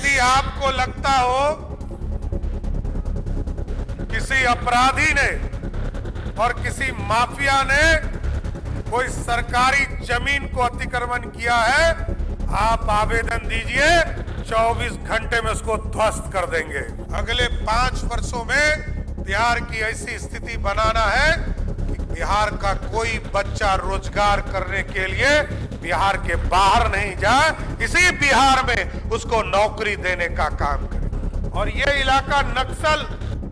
यदि आपको लगता हो किसी अपराधी ने और किसी माफिया ने कोई सरकारी जमीन को अतिक्रमण किया है, आप आवेदन दीजिए, 24 घंटे में उसको ध्वस्त कर देंगे। अगले 5 वर्षों में बिहार की ऐसी स्थिति बनाना है कि बिहार का कोई बच्चा रोजगार करने के लिए बिहार के बाहर नहीं जाए, इसी बिहार में उसको नौकरी देने का काम करे। और ये इलाका नक्सल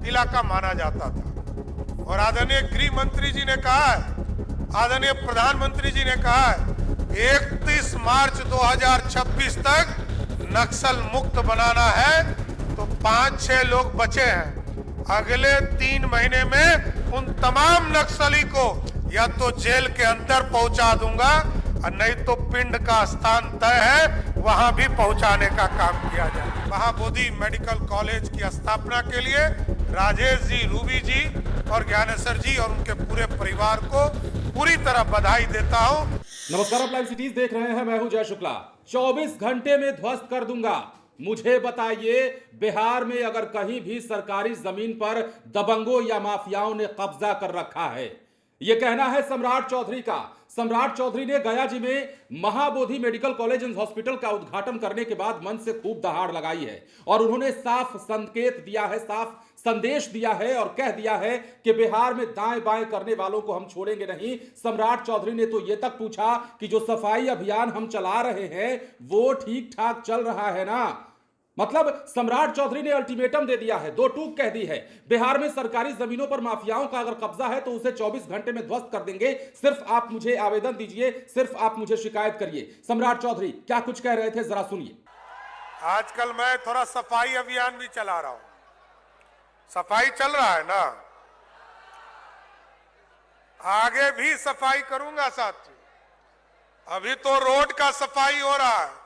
इलाका माना जाता था और आदरणीय गृह मंत्री जी ने कहा है, आदरणीय प्रधानमंत्री जी ने कहा है 31 मार्च 2026 तक नक्सल मुक्त बनाना है। तो 5-6 लोग बचे हैं। अगले 3 महीने में उन तमाम नक्सली को या तो जेल के अंदर पहुंचा दूंगा और नहीं तो पिंड का स्थान तय है, वहां भी पहुंचाने का काम किया जाए। महाबोधि मेडिकल कॉलेज की स्थापना के लिए राजेश जी, रूबी जी और ज्ञानेश्वर जी और उनके पूरे परिवार को पूरी तरह बधाई देता हूं। नमस्कार, आप लाइव सिटीज देख रहे हैं। मैं हूं जय शुक्ला। 24 घंटे में ध्वस्त कर दूंगा। मुझे बताइए, बिहार में अगर कहीं भी सरकारी जमीन पर दबंगों या माफियाओं ने कब्जा कर रखा है, यह कहना है सम्राट चौधरी का। सम्राट चौधरी ने गया जी में Mahabodhi medical college and hospital का उद्घाटन करने के बाद मन से खूब दहाड़ लगाई है और उन्होंने साफ संकेत दिया है, साफ संदेश दिया है और कह दिया है कि बिहार में दाएं बाएं करने वालों को हम छोड़ेंगे नहीं। सम्राट चौधरी ने तो यह तक पूछा कि जो सफाई अभियान हम चला रहे हैं वो ठीक ठाक चल रहा है ना। मतलब सम्राट चौधरी ने अल्टीमेटम दे दिया है, 2 टूक कह दी है। बिहार में सरकारी जमीनों पर माफियाओं का अगर कब्जा है तो उसे 24 घंटे में ध्वस्त कर देंगे। सिर्फ आप मुझे आवेदन दीजिए, सिर्फ आप मुझे शिकायत करिए। सम्राट चौधरी क्या कुछ कह रहे थे, जरा सुनिए। आजकल मैं थोड़ा सफाई अभियान भी चला रहा हूं। सफाई चल रहा है ना, आगे भी सफाई करूंगा साथियों। अभी तो रोड का सफाई हो रहा है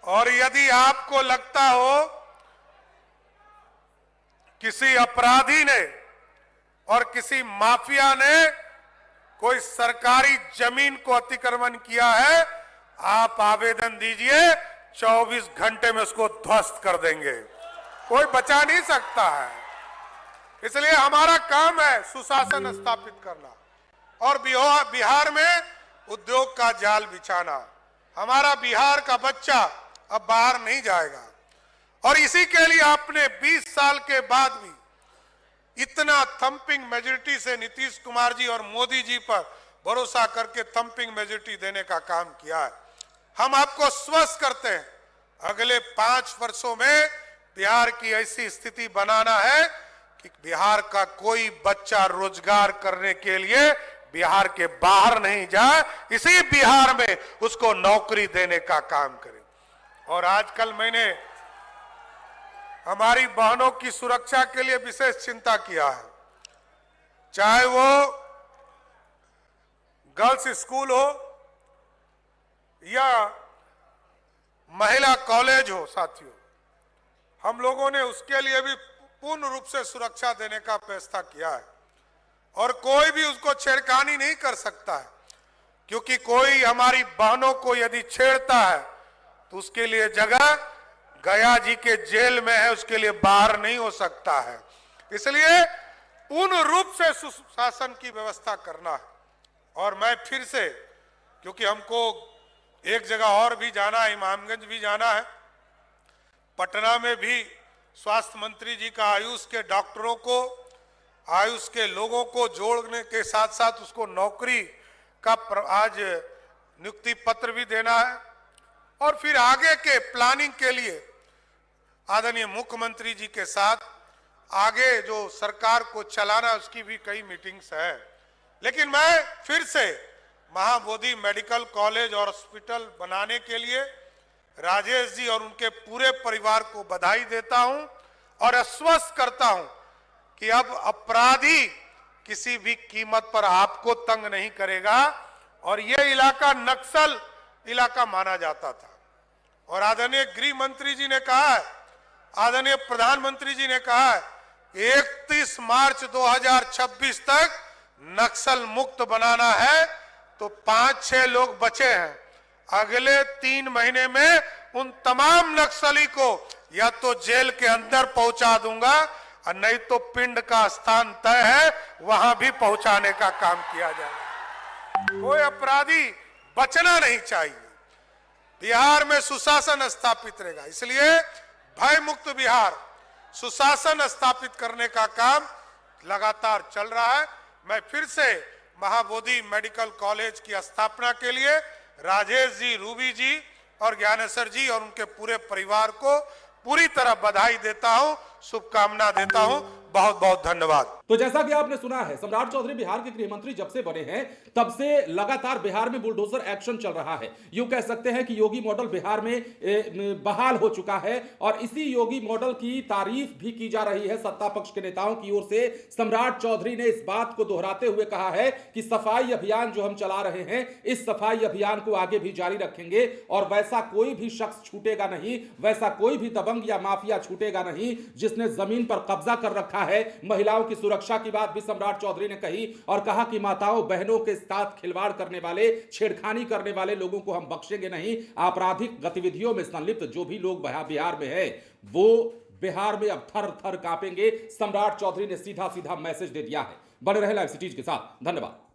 और यदि आपको लगता हो किसी अपराधी ने और किसी माफिया ने कोई सरकारी जमीन को अतिक्रमण किया है, आप आवेदन दीजिए, 24 घंटे में उसको ध्वस्त कर देंगे। कोई बचा नहीं सकता है। इसलिए हमारा काम है सुशासन स्थापित करना और बिहार में उद्योग का जाल बिछाना। हमारा बिहार का बच्चा अब बाहर नहीं जाएगा और इसी के लिए आपने 20 साल के बाद भी इतना थंपिंग मेजॉरिटी से नीतीश कुमार जी और मोदी जी पर भरोसा करके थंपिंग मेजॉरिटी देने का काम किया है। हम आपको स्वस्थ करते हैं, अगले 5 वर्षों में बिहार की ऐसी स्थिति बनाना है कि बिहार का कोई बच्चा रोजगार करने के लिए बिहार के बाहर नहीं जाए, इसी बिहार में उसको नौकरी देने का काम करें। और आजकल मैंने हमारी बहनों की सुरक्षा के लिए विशेष चिंता किया है, चाहे वो गर्ल्स स्कूल हो या महिला कॉलेज हो। साथियों, हम लोगों ने उसके लिए भी पूर्ण रूप से सुरक्षा देने का फैसला किया है और कोई भी उसको छेड़खानी नहीं कर सकता है, क्योंकि कोई हमारी बहनों को यदि छेड़ता है तो उसके लिए जगह गया जी के जेल में है, उसके लिए बाहर नहीं हो सकता है। इसलिए पूर्ण रूप से सुशासन की व्यवस्था करना है। और मैं फिर से, क्योंकि हमको एक जगह और भी जाना है, इमामगंज भी जाना है, पटना में भी स्वास्थ्य मंत्री जी का आयुष के डॉक्टरों को, आयुष के लोगों को जोड़ने के साथ साथ उसको नौकरी का आज नियुक्ति पत्र भी देना है और फिर आगे के प्लानिंग के लिए आदरणीय मुख्यमंत्री जी के साथ आगे जो सरकार को चलाना उसकी भी कई मीटिंग्स है। लेकिन मैं फिर से महाबोधि मेडिकल कॉलेज और हॉस्पिटल बनाने के लिए राजेश जी और उनके पूरे परिवार को बधाई देता हूं और आश्वस्त करता हूं कि अब अपराधी किसी भी कीमत पर आपको तंग नहीं करेगा। और यह इलाका नक्सल इलाका माना जाता था और आदरणीय गृह मंत्री जी ने कहा है, आदरणीय प्रधानमंत्री जी ने कहा है 31 मार्च 2026 तक नक्सल मुक्त बनाना है। तो 5-6 लोग बचे हैं, अगले 3 महीने में उन तमाम नक्सली को या तो जेल के अंदर पहुंचा दूंगा और नहीं तो पिंड का स्थान तय है वहां भी पहुंचाने का काम किया जाएगा। कोई अपराधी बचना नहीं चाहिए। बिहार में सुशासन स्थापित रहेगा, इसलिए भय मुक्त बिहार, सुशासन स्थापित करने का काम लगातार चल रहा है। मैं फिर से महाबोधि मेडिकल कॉलेज की स्थापना के लिए राजेश जी, रूबी जी और ज्ञानेश्वर जी और उनके पूरे परिवार को पूरी तरह बधाई देता हूं, शुभकामना देता हूं। बहुत बहुत धन्यवाद। तो जैसा कि आपने सुना है, सम्राट चौधरी बिहार के गृह मंत्री जब से बने हैं तब से लगातार बिहार में बुलडोजर एक्शन चल रहा है। यूं कह सकते हैं कि योगी मॉडल बिहार में बहाल हो चुका है और इसी योगी मॉडल की तारीफ भी की जा रही है सत्ता पक्ष के नेताओं की ओर से। सम्राट चौधरी ने इस बात को दोहराते हुए कहा है कि सफाई अभियान जो हम चला रहे हैं, इस सफाई अभियान को आगे भी जारी रखेंगे और वैसा कोई भी शख्स छूटेगा नहीं, वैसा कोई भी दबंग या माफिया छूटेगा नहीं जिसने जमीन पर कब्जा कर रखा है। महिलाओं की सुरक्षा की बात भी सम्राट चौधरी ने कही और कहा कि माताओं बहनों के साथ खिलवाड़ करने वाले, छेड़खानी करने वाले लोगों को हम बख्शेंगे नहीं। आपराधिक गतिविधियों में संलिप्त जो भी लोग बिहार में है वो बिहार में अब थर थर कांपेंगे। सम्राट चौधरी ने सीधा सीधा मैसेज दे दिया है। बने रहे लाइव सिटीज के साथ। धन्यवाद।